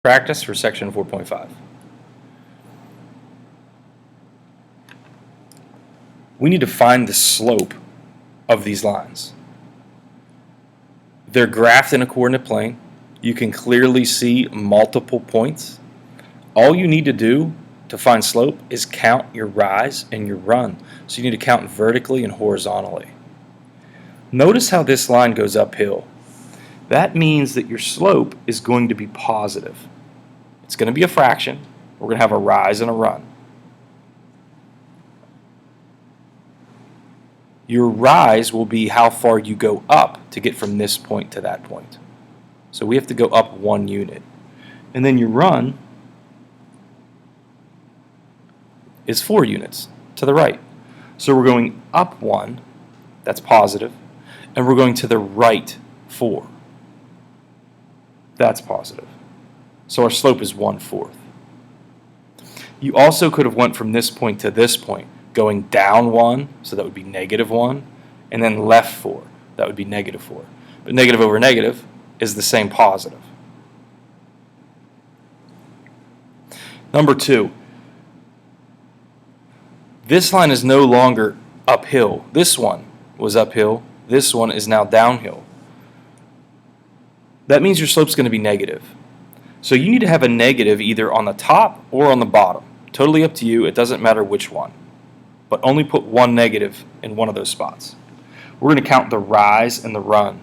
Practice for section 4.5. We need to find the slope of these lines. They're graphed in a coordinate plane. You can clearly see multiple points. All you need to do to find slope is count your rise and your run. So you need to count vertically and horizontally. Notice how this line goes uphill. That means that your slope is going to be positive. It's going to be a fraction. We're going to have a rise and a run. Your rise will be how far you go up to get from this point to that point. So we have to go up 1 unit. And then your run is 4 units to the right. So we're going up 1, that's positive, and we're going to the right 4. That's positive. So our slope is 1/4. You also could have went from this point to this point, going down 1, so that would be -1, and then left 4, that would be -4. But negative over negative is the same positive. Number 2, this line is no longer uphill. This one was uphill. This one is now downhill. That means your slope is going to be negative. So you need to have a negative either on the top or on the bottom. Totally up to you. It doesn't matter which one. But only put one negative in one of those spots. We're going to count the rise and the run.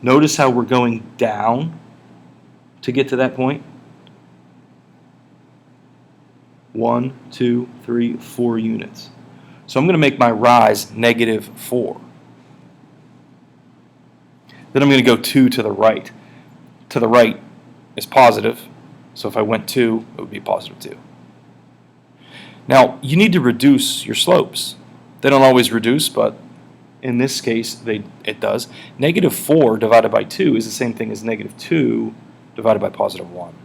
Notice how we're going down to get to that point. 1, 2, 3, 4 units. So I'm going to make my rise -4. Then I'm going to go 2 to the right. To the right is positive, so if I went 2, it would be +2. Now, you need to reduce your slopes. They don't always reduce, but in this case, it does. -4 divided by 2 is the same thing as -2 divided by +1.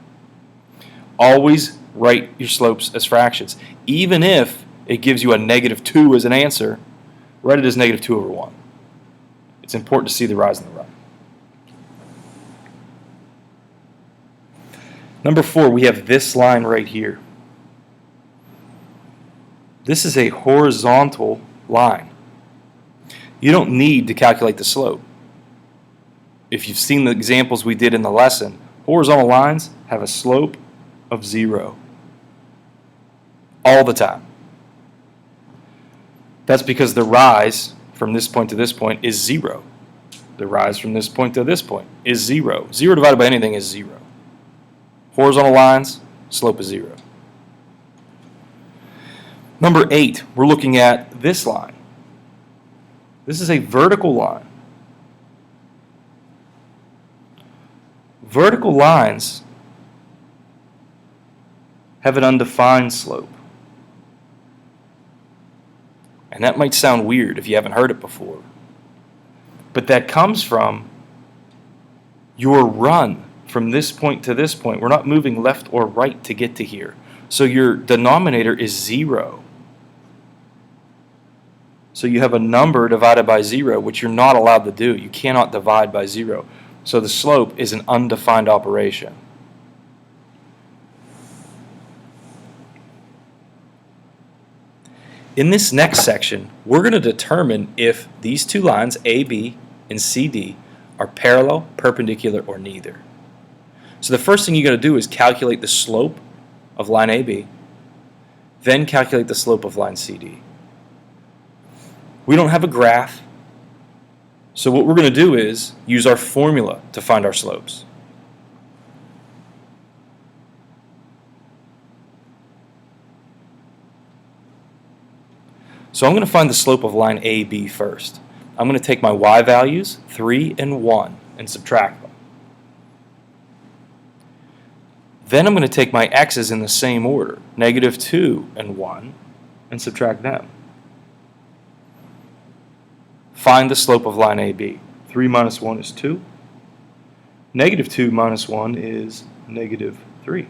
Always write your slopes as fractions. Even if it gives you a -2 as an answer, write it as -2/1. It's important to see the rise and the run. Number 4, we have this line right here. This is a horizontal line. You don't need to calculate the slope. If you've seen the examples we did in the lesson, horizontal lines have a slope of 0 all the time. That's because the rise from this point to this point is 0. The rise from this point to this point is 0. 0 divided by anything is 0. Horizontal lines, slope is 0. Number 8, we're looking at this line. This is a vertical line. Vertical lines have an undefined slope. And that might sound weird if you haven't heard it before. But that comes from your run from this point to this point. We're not moving left or right to get to here. So your denominator is 0. So you have a number divided by 0, which you're not allowed to do. You cannot divide by 0. So the slope is an undefined operation. In this next section, we're going to determine if these two lines, AB and CD, are parallel, perpendicular, or neither. So the first thing you got to do is calculate the slope of line AB, then calculate the slope of line CD. We don't have a graph, so what we're going to do is use our formula to find our slopes. So I'm going to find the slope of line AB first. I'm going to take my y values, 3 and 1, and subtract them. Then I'm going to take my x's in the same order, -2 and 1, and subtract them. Find the slope of line AB. 3 minus 1 is 2. -2 minus 1 is -3.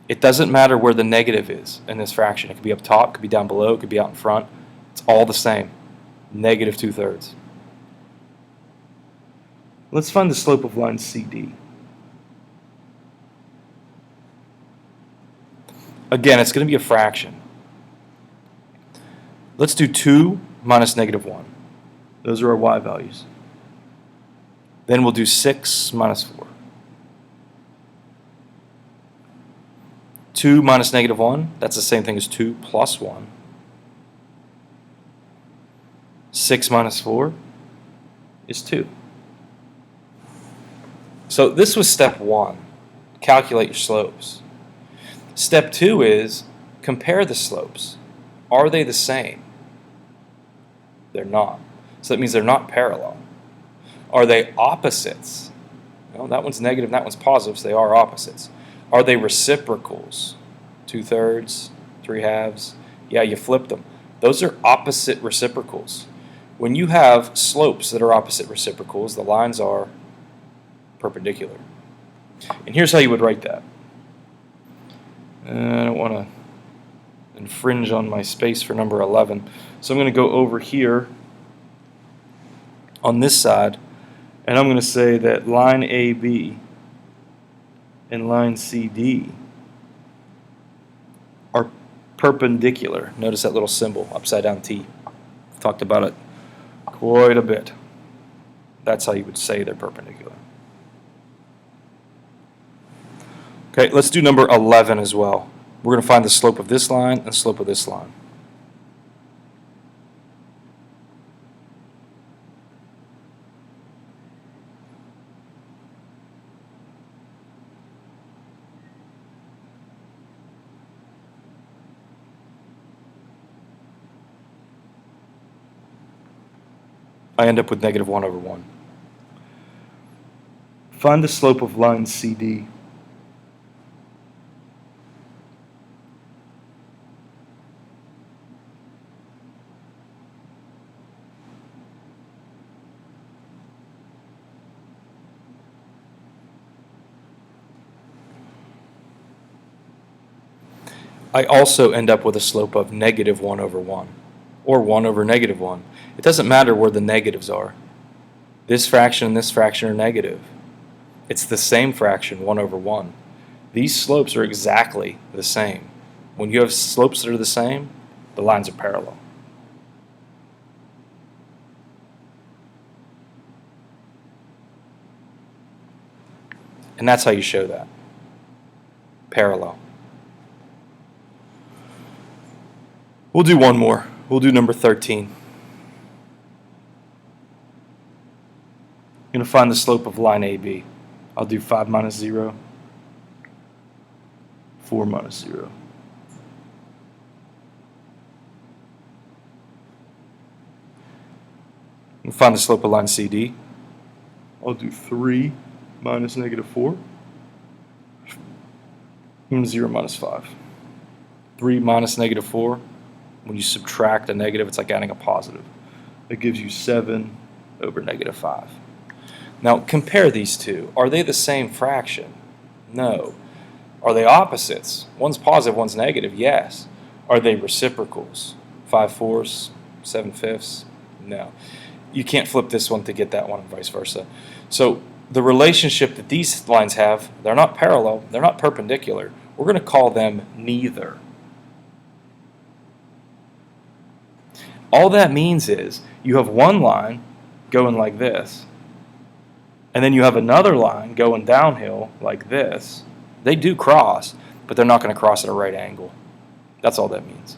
It doesn't matter where the negative is in this fraction. It could be up top, it could be down below, it could be out in front. It's all the same. -2/3. Let's find the slope of line CD. Again, it's going to be a fraction. Let's do 2 minus negative 1. Those are our y values. Then we'll do 6 minus 4. 2 minus negative 1, that's the same thing as 2 plus 1. 6 minus 4 is 2. So this was step 1. Calculate your slopes. Step 2 is compare the slopes. Are they the same? They're not. So that means they're not parallel. Are they opposites? Well, that one's negative, that one's positive, so they are opposites. Are they reciprocals? 2/3, 3/2? Yeah, you flipped them. Those are opposite reciprocals. When you have slopes that are opposite reciprocals, the lines are perpendicular. And here's how you would write that. I don't want to infringe on my space for number 11. So I'm going to go over here on this side, and I'm going to say that line AB and line CD are perpendicular. Notice that little symbol, upside down T. I've talked about it quite a bit. That's how you would say they're perpendicular. Okay, let's do number 11 as well. We're going to find the slope of this line and the slope of this line. I end up with negative 1 over 1. Find the slope of line CD. I also end up with a slope of negative 1 over 1, or 1 over negative 1. It doesn't matter where the negatives are. This fraction and this fraction are negative. It's the same fraction, 1 over 1. These slopes are exactly the same. When you have slopes that are the same, the lines are parallel. And that's how you show that. Parallel. We'll do one more. We'll do number 13. I'm going to find the slope of line AB. I'll do 5 minus 0, 4 minus 0. And find the slope of line CD. I'll do 3 minus negative 4, and 0 minus 5. 3 minus negative 4, when you subtract a negative, it's like adding a positive. It gives you 7 over negative 5. Now compare these two. Are they the same fraction? No. Are they opposites? One's positive, one's negative? Yes. Are they reciprocals? 5/4, 7/5? No. You can't flip this one to get that one and vice versa. So the relationship that these lines have, they're not parallel, they're not perpendicular. We're going to call them neither. All that means is you have one line going like this, and then you have another line going downhill like this. They do cross, but they're not going to cross at a right angle. That's all that means.